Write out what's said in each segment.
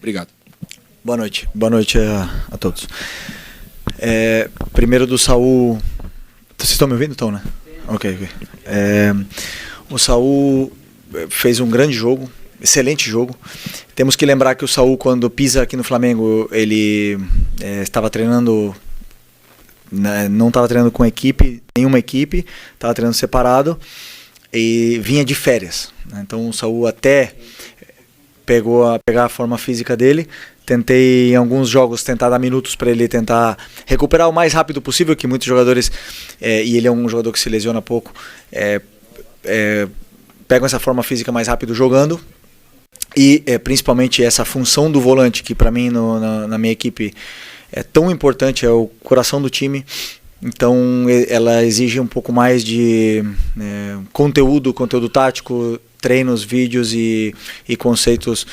Obrigado. Boa noite a todos. Primeiro do Saul. Vocês estão me ouvindo, Tom, né? Ok. O Saul fez um grande jogo, excelente jogo. Temos que lembrar que o Saul, quando pisa aqui no Flamengo, ele estava treinando, não estava treinando com nenhuma equipe, estava treinando separado e vinha de férias, né? Então o Saul até pegar a forma física dele. Tentei em alguns jogos dar minutos para ele tentar recuperar o mais rápido possível, que muitos jogadores, e ele é um jogador que se lesiona pouco, pegam essa forma física mais rápido jogando, e principalmente essa função do volante, que para mim na minha equipe é tão importante, é o coração do time. Então ela exige um pouco mais de conteúdo tático, treinos, vídeos e conceitos,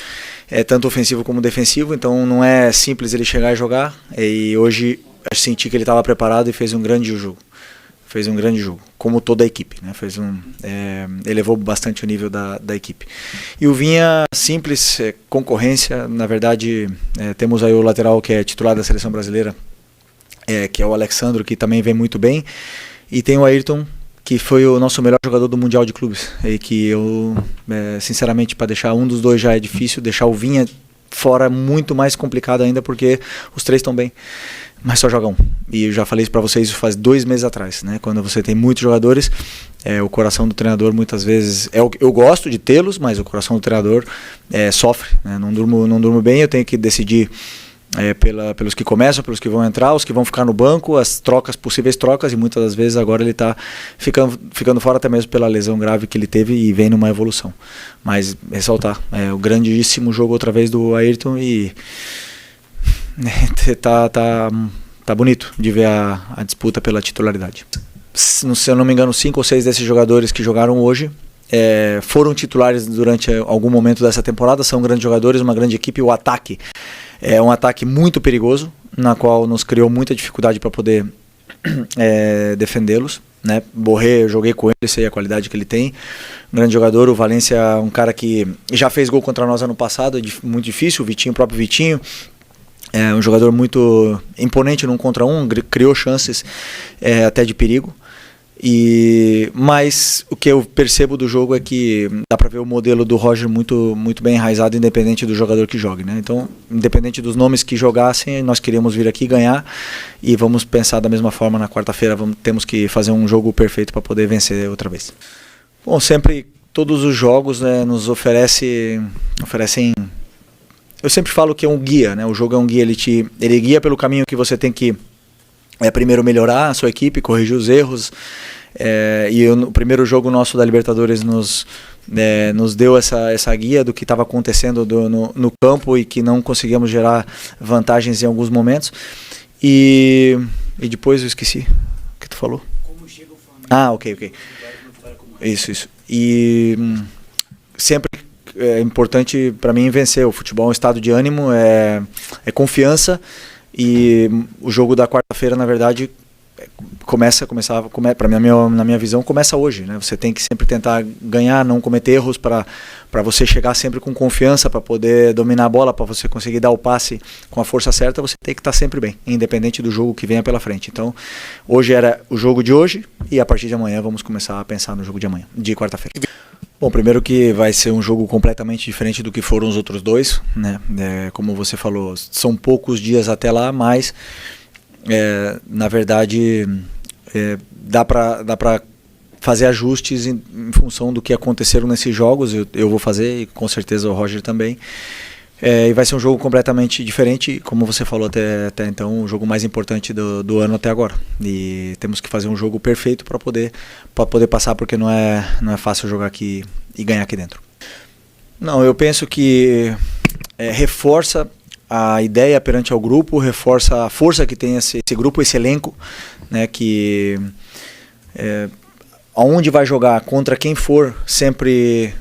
tanto ofensivo como defensivo. Então não é simples ele chegar e jogar, e hoje eu senti que ele estava preparado e fez um grande jogo, como toda a equipe, né? Elevou bastante o nível da equipe. E o Vinha, simples, concorrência. Na verdade, temos aí o lateral que é titular da seleção brasileira, que é o Alexandro, que também vem muito bem, e tem o Ayrton, que foi o nosso melhor jogador do Mundial de Clubes, e que eu, sinceramente, para deixar um dos dois já é difícil, deixar o Vinha fora é muito mais complicado ainda, porque os três estão bem, mas só joga um. E eu já falei isso para vocês, isso faz 2 meses atrás, né? Quando você tem muitos jogadores, o coração do treinador muitas vezes, eu gosto de tê-los, mas o coração do treinador sofre, né? Não durmo bem, eu tenho que decidir pelos que começam, pelos que vão entrar, os que vão ficar no banco, as possíveis trocas, e muitas das vezes agora ele está ficando fora até mesmo pela lesão grave que ele teve e vem numa evolução. Mas ressaltar, o grandíssimo jogo outra vez do Ayrton, e tá bonito de ver a disputa pela titularidade. Se eu não me engano, 5 ou 6 desses jogadores que jogaram hoje foram titulares durante algum momento dessa temporada, são grandes jogadores, uma grande equipe. O ataque é um ataque muito perigoso, na qual nos criou muita dificuldade para poder defendê-los, né? Borré, eu joguei com ele, sei a qualidade que ele tem, um grande jogador. O Valência, um cara que já fez gol contra nós ano passado, muito difícil. O próprio Vitinho, é um jogador muito imponente num contra um, criou chances até de perigo. Mas o que eu percebo do jogo é que dá para ver o modelo do Roger muito, muito bem enraizado, independente do jogador que jogue, né? Então, independente dos nomes que jogassem, nós queríamos vir aqui ganhar, e vamos pensar da mesma forma na quarta-feira. Temos que fazer um jogo perfeito para poder vencer outra vez. Bom, sempre todos os jogos, né, nos oferecem. Eu sempre falo que é um guia, né? O jogo é um guia, ele guia pelo caminho que você tem que primeiro melhorar a sua equipe, corrigir os erros. O primeiro jogo nosso da Libertadores nos deu essa guia do que estava acontecendo no campo, e que não conseguíamos gerar vantagens em alguns momentos. E depois eu esqueci o que tu falou. Como chega o Flamengo? Ok. Isso. E sempre é importante para mim vencer. O futebol é um estado de ânimo, é confiança. E o jogo da quarta-feira, na verdade, na minha visão, começa hoje, né? Você tem que sempre tentar ganhar, não cometer erros, para você chegar sempre com confiança, para poder dominar a bola, para você conseguir dar o passe com a força certa. Você tem que estar sempre bem, independente do jogo que venha pela frente. Então, hoje era o jogo de hoje, e a partir de amanhã vamos começar a pensar no jogo de amanhã, de quarta-feira. Bom, primeiro que vai ser um jogo completamente diferente do que foram os outros dois, né? Como você falou, são poucos dias até lá, mas na verdade dá para fazer ajustes em função do que aconteceram nesses jogos. Eu vou fazer, e com certeza o Roger também. E vai ser um jogo completamente diferente, como você falou até então, o jogo mais importante do ano até agora. E temos que fazer um jogo perfeito para poder passar, porque não é fácil jogar aqui e ganhar aqui dentro. Não, eu penso que reforça a ideia perante ao grupo, reforça a força que tem esse grupo, esse elenco, né, que aonde vai jogar, contra quem for, sempre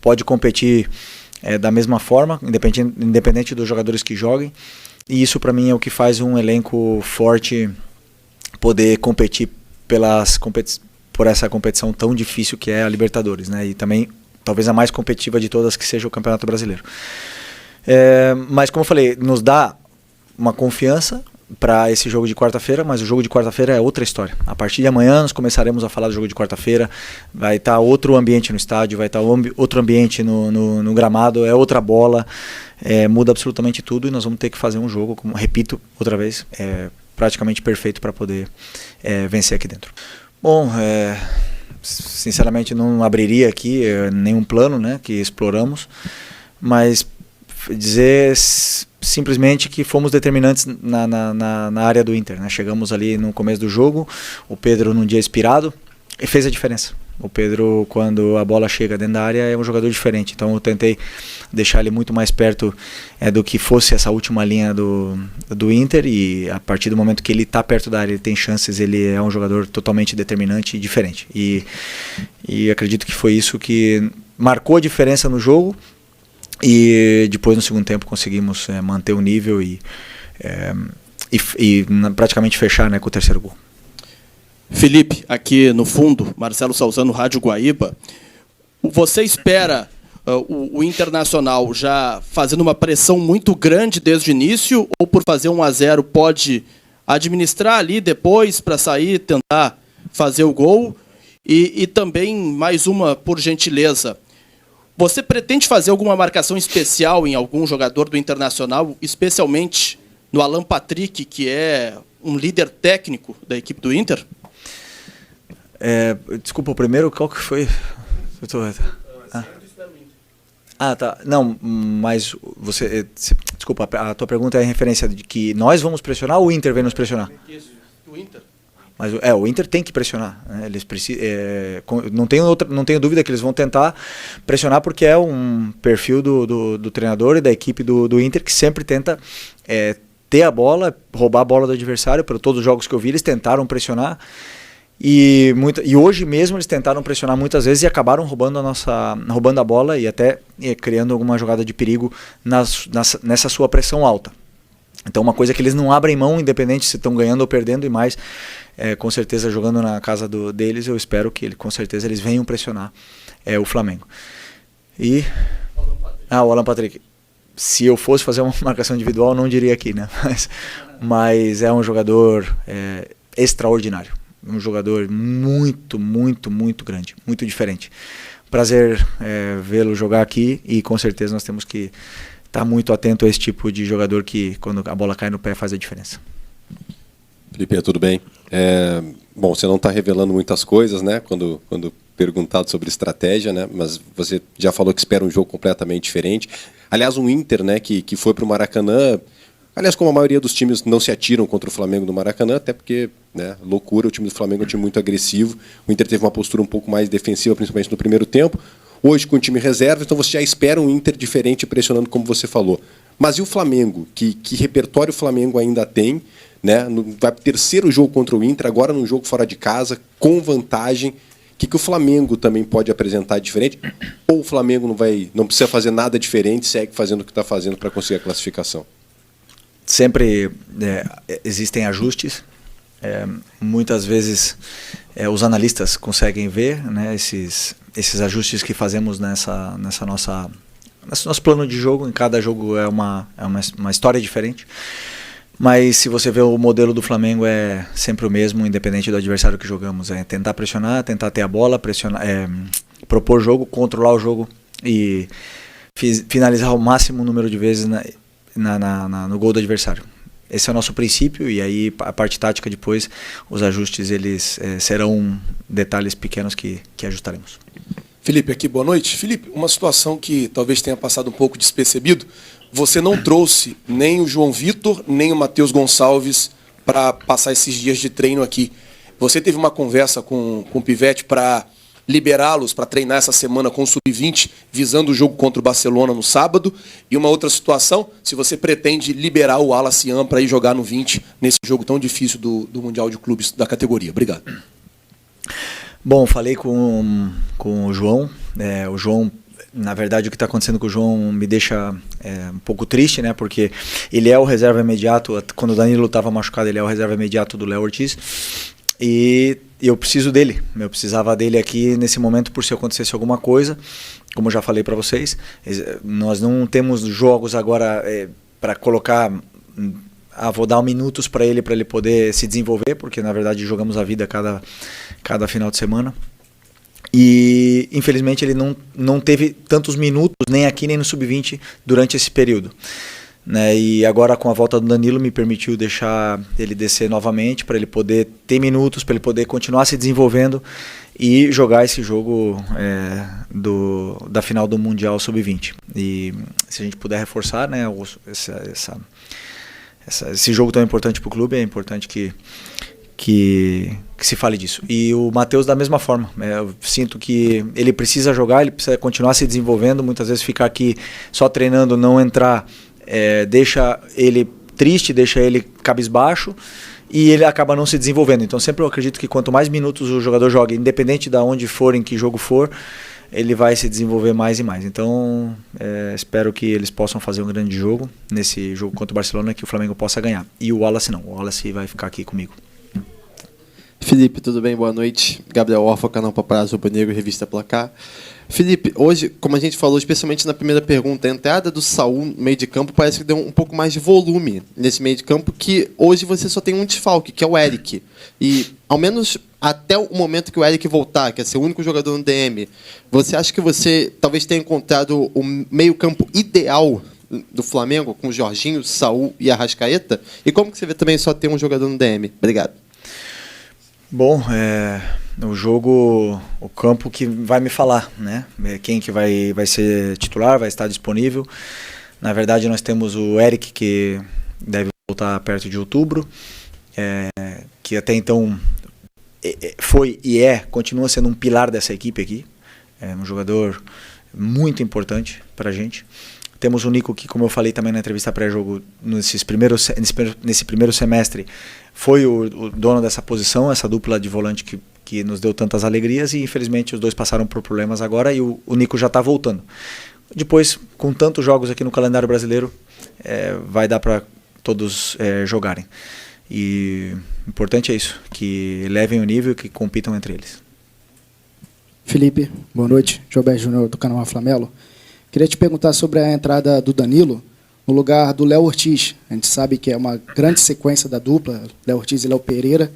pode competir da mesma forma, independente dos jogadores que joguem. E isso para mim é o que faz um elenco forte poder competir por essa competição tão difícil que é a Libertadores, né? E também talvez a mais competitiva de todas, que seja o Campeonato Brasileiro. Mas como eu falei, nos dá uma confiança para esse jogo de quarta-feira, mas o jogo de quarta-feira é outra história. A partir de amanhã nós começaremos a falar do jogo de quarta-feira, vai estar outro ambiente no estádio, vai estar outro ambiente no gramado, é outra bola, muda absolutamente tudo e nós vamos ter que fazer um jogo, como repito outra vez, praticamente perfeito para poder vencer aqui dentro. Bom, sinceramente não abriria aqui nenhum plano, né, que exploramos, mas dizer simplesmente que fomos determinantes na área do Inter, né? Chegamos ali no começo do jogo, o Pedro num dia inspirado e fez a diferença. O Pedro, quando a bola chega dentro da área, é um jogador diferente, então eu tentei deixar ele muito mais perto do que fosse essa última linha do Inter, e a partir do momento que ele está perto da área, ele tem chances, ele é um jogador totalmente determinante e diferente, e acredito que foi isso que marcou a diferença no jogo. E depois no segundo tempo conseguimos manter o nível e praticamente fechar, né, com o terceiro gol. Felipe, aqui no fundo, Marcelo Salzano, Rádio Guaíba, você espera o Internacional já fazendo uma pressão muito grande desde o início, ou por fazer 1-0 pode administrar ali depois para sair, tentar fazer o gol? E também mais uma, por gentileza, você pretende fazer alguma marcação especial em algum jogador do Internacional, especialmente no Alan Patrick, que é um líder técnico da equipe do Inter? Desculpa, o primeiro, qual que foi? Tá. Não, mas você... Desculpa, a tua pergunta é em referência de que nós vamos pressionar ou o Inter vem nos pressionar? O Inter. Mas o Inter tem que pressionar, né? Eles não tenho dúvida que eles vão tentar pressionar, porque é um perfil do treinador e da equipe do Inter, que sempre tenta ter a bola, roubar a bola do adversário. Por todos os jogos que eu vi, eles tentaram pressionar, e hoje mesmo eles tentaram pressionar muitas vezes e acabaram roubando a bola e até criando alguma jogada de perigo nessa sua pressão alta. Então, uma coisa que eles não abrem mão, independente se estão ganhando ou perdendo, e mais, com certeza, jogando na casa deles, eu espero que com certeza eles venham pressionar o Flamengo. E o Alan Patrick. Se eu fosse fazer uma marcação individual, não diria aqui, né? Mas é um jogador extraordinário. Um jogador muito, muito, muito grande, muito diferente. Prazer vê-lo jogar aqui, e com certeza nós temos que estar muito atento a esse tipo de jogador que, quando a bola cai no pé, faz a diferença. Felipe, tudo bem? Bom, você não está revelando muitas coisas, né? Quando perguntado sobre estratégia, né? Mas você já falou que espera um jogo completamente diferente. Aliás, um Inter, né, que foi para o Maracanã. Aliás, como a maioria dos times não se atiram contra o Flamengo no Maracanã, até porque, né, loucura, o time do Flamengo é um time muito agressivo. O Inter teve uma postura um pouco mais defensiva, principalmente no primeiro tempo. Hoje com o time reserva, então você já espera um Inter diferente, pressionando, como você falou. Mas e o Flamengo? Que repertório o Flamengo ainda tem? Né? Vai pro terceiro jogo contra o Inter, agora num jogo fora de casa, com vantagem. O que o Flamengo também pode apresentar diferente? Ou o Flamengo não precisa fazer nada diferente, segue fazendo o que está fazendo para conseguir a classificação? Sempre existem ajustes. Muitas vezes os analistas conseguem ver, né, esses ajustes que fazemos nesse nosso plano de jogo. Em cada jogo é uma história diferente, mas se você vê o modelo do Flamengo, é sempre o mesmo, independente do adversário que jogamos. É tentar pressionar, tentar ter a bola, pressionar, propor jogo, controlar o jogo e finalizar o máximo número de vezes no gol do adversário. Esse é o nosso princípio, e aí a parte tática depois, os ajustes, eles serão detalhes pequenos que ajustaremos. Felipe, aqui, boa noite. Felipe, uma situação que talvez tenha passado um pouco despercebido, você não trouxe nem o João Vitor, nem o Matheus Gonçalves para passar esses dias de treino aqui. Você teve uma conversa com o Pivete para liberá-los para treinar essa semana com o Sub-20, visando o jogo contra o Barcelona no sábado? E uma outra situação, se você pretende liberar o Alacian para ir jogar no 20 nesse jogo tão difícil do Mundial de Clubes da categoria. Obrigado. Bom, falei com o João. O João, na verdade, o que está acontecendo com o João me deixa um pouco triste, né? Porque ele é o reserva imediato. Quando o Danilo estava machucado, ele é o reserva imediato do Léo Ortiz. E eu preciso dele. Eu precisava dele aqui nesse momento por se acontecesse alguma coisa. Como eu já falei para vocês, nós não temos jogos agora para colocar... vou dar minutos para ele poder se desenvolver, porque na verdade jogamos a vida cada final de semana. E infelizmente ele não teve tantos minutos, nem aqui nem no Sub-20, durante esse período. Né? E agora com a volta do Danilo me permitiu deixar ele descer novamente, para ele poder ter minutos, para ele poder continuar se desenvolvendo e jogar esse jogo da final do Mundial Sub-20. E se a gente puder reforçar, né, esse jogo tão importante para o clube, é importante que se fale disso. E o Matheus da mesma forma, eu sinto que ele precisa jogar, ele precisa continuar se desenvolvendo, muitas vezes ficar aqui só treinando, não entrar, deixa ele triste, deixa ele cabisbaixo, e ele acaba não se desenvolvendo. Então sempre eu acredito que quanto mais minutos o jogador joga, independente de onde for, em que jogo for, ele vai se desenvolver mais e mais. Então espero que eles possam fazer um grande jogo nesse jogo contra o Barcelona, que o Flamengo possa ganhar. E o Wallace não, o Wallace vai ficar aqui comigo. Felipe, tudo bem? Boa noite. Gabriel Orfa, canal Paparazzo Rubro Negro, Revista Placar. Felipe, hoje, como a gente falou, especialmente na primeira pergunta, a entrada do Saul no meio de campo parece que deu um pouco mais de volume nesse meio de campo, que hoje você só tem um desfalque, que é o Eric. E, ao menos até o momento que o Eric voltar, que é ser o único jogador no DM, você acha que você talvez tenha encontrado o meio campo ideal do Flamengo, com o Jorginho, Saul e Arrascaeta? E como que você vê também só ter um jogador no DM? Obrigado. Bom, o jogo, o campo que vai me falar, né? Quem que vai ser titular, vai estar disponível. Na verdade, nós temos o Eric, que deve voltar perto de outubro, que até então foi e continua sendo um pilar dessa equipe aqui. É um jogador muito importante para a gente. Temos o Nico, que, como eu falei também na entrevista pré-jogo, nesse primeiro semestre, foi o dono dessa posição, essa dupla de volante que nos deu tantas alegrias, e infelizmente os dois passaram por problemas agora, e o Nico já está voltando. Depois, com tantos jogos aqui no calendário brasileiro, vai dar para todos jogarem. E o importante é isso, que levem o nível e que compitam entre eles. Felipe, boa noite. Jober Júnior, do canal Flamelo. Queria te perguntar sobre a entrada do Danilo no lugar do Léo Ortiz. A gente sabe que é uma grande sequência da dupla, Léo Ortiz e Léo Pereira.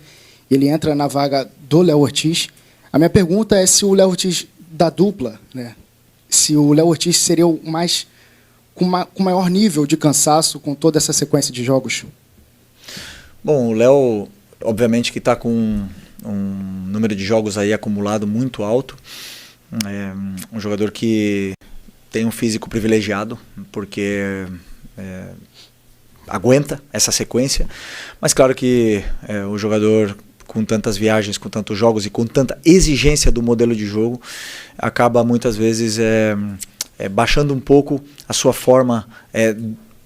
Ele entra na vaga do Léo Ortiz. A minha pergunta é se o Léo Ortiz da dupla, né, se o Léo Ortiz seria o mais com maior nível de cansaço com toda essa sequência de jogos. Bom, o Léo, obviamente que está com um número de jogos aí acumulado muito alto. É um jogador que tem um físico privilegiado, porque aguenta essa sequência, mas claro que o jogador com tantas viagens, com tantos jogos e com tanta exigência do modelo de jogo, acaba muitas vezes baixando um pouco a sua forma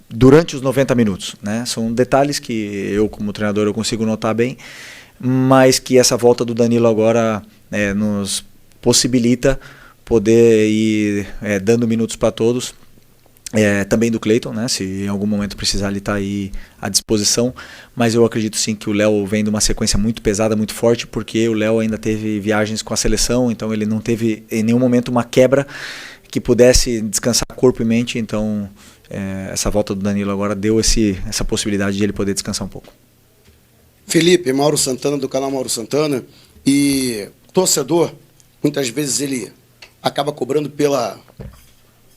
durante os 90 minutos, né? São detalhes que eu, como treinador, eu consigo notar bem, mas que essa volta do Danilo agora nos possibilita poder ir dando minutos para todos, também do Cleiton, né? Se em algum momento precisar, ele está aí à disposição, mas eu acredito sim que o Léo vem de uma sequência muito pesada, muito forte, porque o Léo ainda teve viagens com a seleção, então ele não teve em nenhum momento uma quebra que pudesse descansar corpo e mente, então essa volta do Danilo agora deu essa possibilidade de ele poder descansar um pouco. Felipe, Mauro Santana, do canal Mauro Santana, e torcedor, muitas vezes ele acaba cobrando pela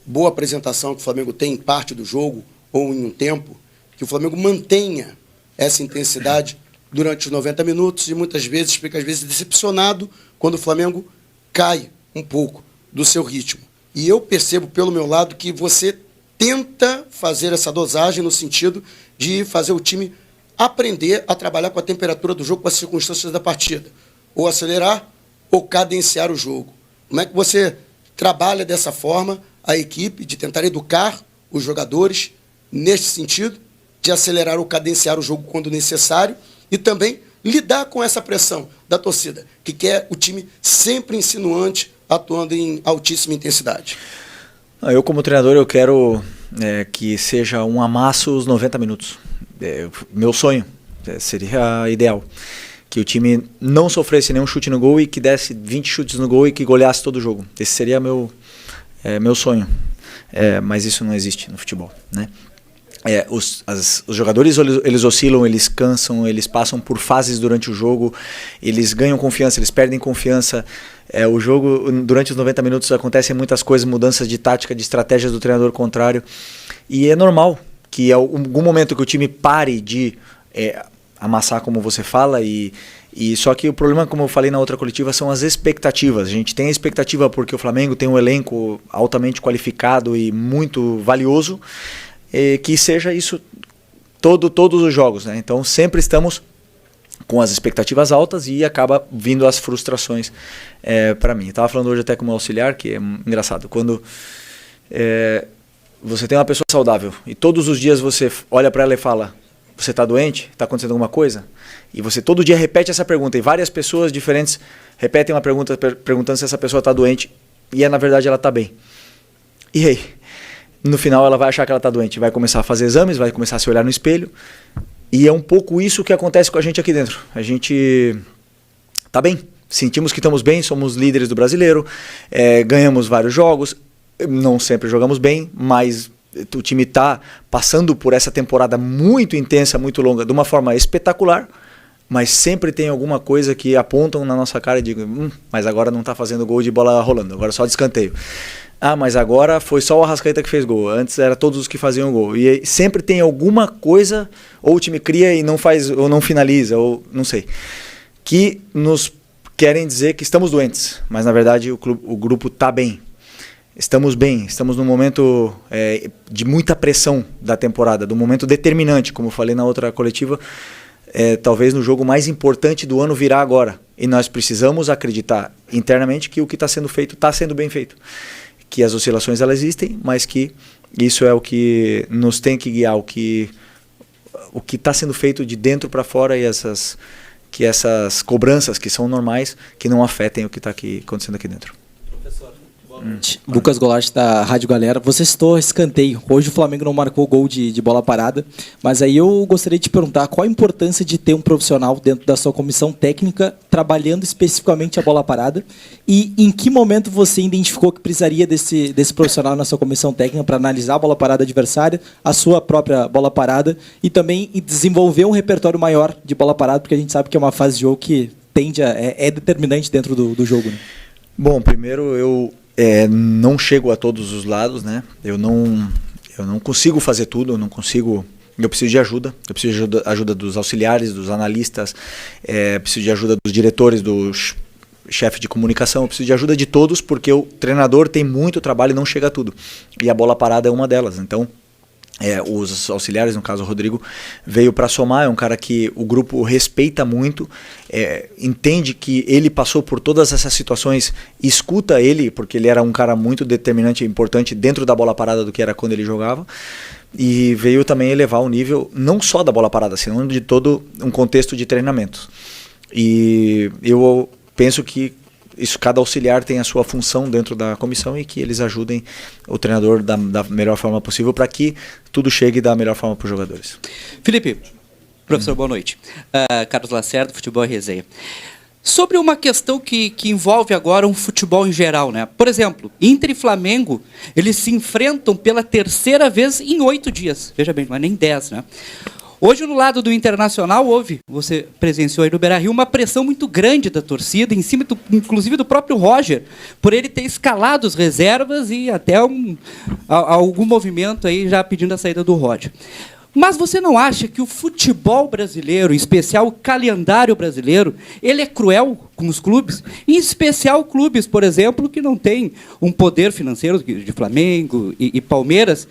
boa apresentação que o Flamengo tem em parte do jogo ou em um tempo, que o Flamengo mantenha essa intensidade durante os 90 minutos e muitas vezes fica decepcionado quando o Flamengo cai um pouco do seu ritmo. E eu percebo pelo meu lado que você tenta fazer essa dosagem no sentido de fazer o time aprender a trabalhar com a temperatura do jogo, com as circunstâncias da partida, ou acelerar ou cadenciar o jogo. Como é que você trabalha dessa forma a equipe, de tentar educar os jogadores neste sentido, de acelerar ou cadenciar o jogo quando necessário e também lidar com essa pressão da torcida, que quer o time sempre insinuante, atuando em altíssima intensidade? Eu, como treinador, eu quero que seja um amasso os 90 minutos. Meu sonho seria ideal. Que o time não sofresse nenhum chute no gol e que desse 20 chutes no gol e que goleasse todo o jogo. Esse seria meu sonho. Mas isso não existe no futebol, né? Os jogadores, eles oscilam, eles cansam, eles passam por fases durante o jogo, eles ganham confiança, eles perdem confiança. O jogo, durante os 90 minutos, acontecem muitas coisas, mudanças de tática, de estratégias do treinador contrário. E é normal que em algum momento que o time pare de amassar, como você fala, e só que o problema, como eu falei na outra coletiva, são as expectativas. A gente tem a expectativa porque o Flamengo tem um elenco altamente qualificado e muito valioso, que seja isso todos os jogos, né? Então sempre estamos com as expectativas altas e acaba vindo as frustrações para mim. Eu estava falando hoje até com o meu auxiliar, que é engraçado, quando você tem uma pessoa saudável e todos os dias você olha para ela e fala: você está doente? Está acontecendo alguma coisa? E você todo dia repete essa pergunta e várias pessoas diferentes repetem uma pergunta perguntando se essa pessoa está doente e na verdade ela está bem. E aí? No final ela vai achar que ela está doente, vai começar a fazer exames, vai começar a se olhar no espelho e é um pouco isso que acontece com a gente aqui dentro. A gente está bem, sentimos que estamos bem, somos líderes do Brasileiro, ganhamos vários jogos, não sempre jogamos bem, mas o time está passando por essa temporada muito intensa, muito longa, de uma forma espetacular, mas sempre tem alguma coisa que apontam na nossa cara e digam: mas agora não está fazendo gol de bola rolando, agora só de escanteio. Mas agora foi só o Arrascaeta que fez gol, antes era todos os que faziam gol. E sempre tem alguma coisa, ou o time cria e não faz, ou não finaliza, ou não sei, que nos querem dizer que estamos doentes, mas na verdade o grupo está bem. Estamos bem, estamos num momento de muita pressão da temporada, do momento determinante, como eu falei na outra coletiva, talvez no jogo mais importante do ano virá agora. E nós precisamos acreditar internamente que o que está sendo feito está sendo bem feito. Que as oscilações elas existem, mas que isso é o que nos tem que guiar, o que está sendo feito de dentro para fora e que essas cobranças que são normais, que não afetem o que está acontecendo aqui dentro. Lucas Goulart da Rádio Galera. Você citou escanteio. Hoje o Flamengo não marcou gol de bola parada, mas aí eu gostaria de te perguntar qual a importância de ter um profissional dentro da sua comissão técnica trabalhando especificamente a bola parada e em que momento você identificou que precisaria desse profissional na sua comissão técnica para analisar a bola parada adversária, a sua própria bola parada e também desenvolver um repertório maior de bola parada, porque a gente sabe que é uma fase de jogo que é determinante dentro do jogo, né? Bom, primeiro eu não chego a todos os lados, né? Eu não consigo fazer tudo, eu preciso de ajuda, eu preciso de ajuda dos auxiliares, dos analistas, preciso de ajuda dos diretores, do chefe de comunicação, eu preciso de ajuda de todos, porque o treinador tem muito trabalho e não chega a tudo. E a bola parada é uma delas, então os auxiliares, no caso o Rodrigo, veio para somar, é um cara que o grupo respeita muito, entende que ele passou por todas essas situações, escuta ele, porque ele era um cara muito determinante e importante dentro da bola parada do que era quando ele jogava, e veio também elevar o nível, não só da bola parada, senão de todo um contexto de treinamento. E eu penso que cada auxiliar tem a sua função dentro da comissão e que eles ajudem o treinador da melhor forma possível para que tudo chegue da melhor forma para os jogadores. Felipe, professor, boa noite. Carlos Lacerda, Futebol e Resenha. Sobre uma questão que envolve agora um futebol em geral, né? Por exemplo, Inter e Flamengo, eles se enfrentam pela terceira vez em 8 dias. Veja bem, não é nem 10, né? Hoje, no lado do Internacional, você presenciou aí no Beira-Rio, uma pressão muito grande da torcida, em cima, inclusive, do próprio Roger, por ele ter escalado as reservas e até algum movimento aí já pedindo a saída do Roger. Mas você não acha que o futebol brasileiro, em especial o calendário brasileiro, ele é cruel com os clubes? Em especial clubes, por exemplo, que não têm um poder financeiro de Flamengo e Palmeiras.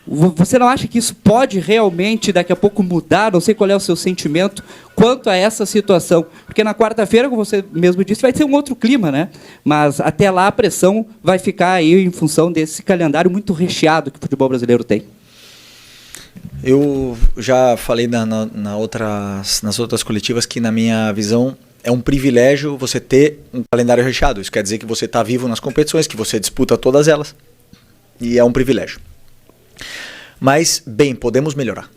Você não acha que isso pode realmente, daqui a pouco, mudar? Não sei qual é o seu sentimento quanto a essa situação. Porque na quarta-feira, como você mesmo disse, vai ser um outro clima, né? Mas até lá a pressão vai ficar aí em função desse calendário muito recheado que o futebol brasileiro tem. Eu já falei nas outras coletivas que, na minha visão, é um privilégio você ter um calendário recheado. Isso quer dizer que você está vivo nas competições, que você disputa todas elas. E é um privilégio. Mas, bem, podemos melhorar.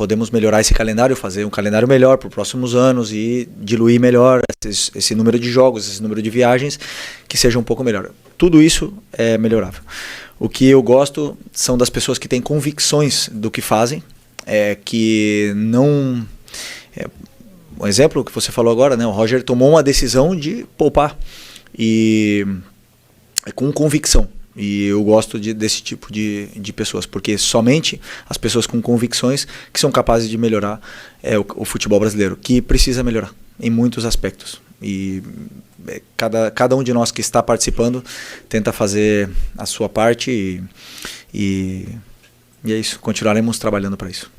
podemos melhorar esse calendário, fazer um calendário melhor para os próximos anos e diluir melhor esse número de jogos, esse número de viagens, que seja um pouco melhor. Tudo isso é melhorável. O que eu gosto são das pessoas que têm convicções do que fazem, que não... um exemplo que você falou agora, né? O Roger tomou uma decisão de poupar, e com convicção. E eu gosto desse tipo de pessoas, porque somente as pessoas com convicções que são capazes de melhorar o futebol brasileiro, que precisa melhorar em muitos aspectos. E cada um de nós que está participando tenta fazer a sua parte, e é isso, continuaremos trabalhando para isso.